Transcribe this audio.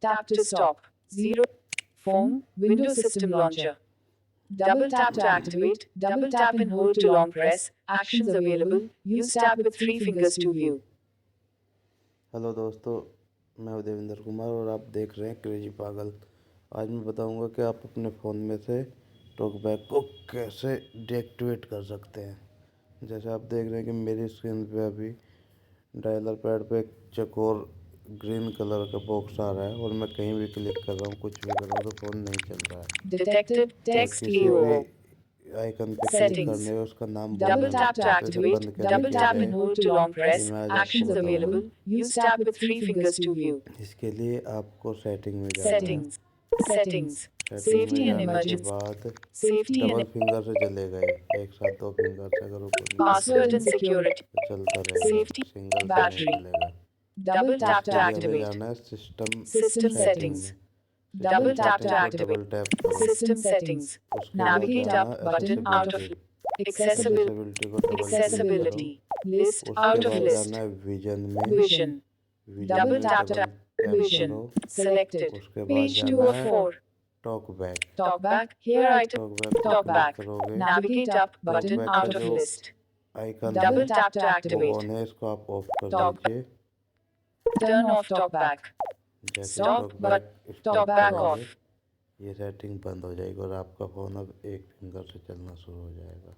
Tap to stop. 0. Phone, window system launcher. Double tap to activate, double tap and hold to long press. Actions available. Use tap with 3 fingers to view. Hello दोस्तों, मैं हूं देवेंद्र कुमार और आप देख रहे हैं crazy पागल। आज मैं बताऊंगा कि आप अपने फ़ोन में से टॉकबैक को कैसे डीएक्टिवेट कर सकते हैं। जैसे आप देख रहे हैं कि मेरी स्क्रीन पे अभी डायलर पैड पे एक चकोर ग्रीन कलर का बॉक्स आ रहा है और मैं कहीं भी क्लिक कर रहा हूँ, कुछ भी कर रहा हूँ तो फ़ोन नहीं चल रहा है। Detected text किसी EO. भी आइकन पे क्लिक Settings. करने पे उसका नाम Double बोलना tap to होता है, तो इसे activate, बंद करने double के tap लिए and hold to long press. मैं आज आपको Actions बताऊंगा। available. Use tap with 3 fingers to view. इसके लिए आपको सेटिंग में जाना है। Settings. Settings. सेटिंग में Safety and जाने के emergency. बाद Safety डबल and फिंगर से चलेगा ये, एक साथ 2 फिंगर से अगर ऊपर नीचे password and करेंगे security. तो चलता रहेगा, Safety. सिंगल से नहीं Battery. चलेगा। Double tap to इसके लिए हमें activate. जाना है सिस्टम System सेटिंग settings. में। Double system tap to setting को activate. डबल टैप करो। System settings. उसके बाद Navigate जाना up है button out of accessibility accessibility. को डबल क्लिक करो। Accessibility. List उसके out of बाद list. जाना है विजन में। Vision. विजन Double में tap to double tap vision. करो। Selected. उसके बाद Page 2 जाना of है 4. Talkback. Talkback. Here item. Talkback को Talkback. क्लिक करोगे। Navigate up button टॉकबैक का out of जो list. आइकन Double है tap to वो activate. ऑन है, इसको आप ऑफ कर Talk. दीजिए। Turn off talkback. जैसे Stop but टॉकबैक talkback करोगे off. ये सेटिंग बंद हो जाएगी और आपका फ़ोन अब एक फिंगर से चलना शुरू हो जाएगा।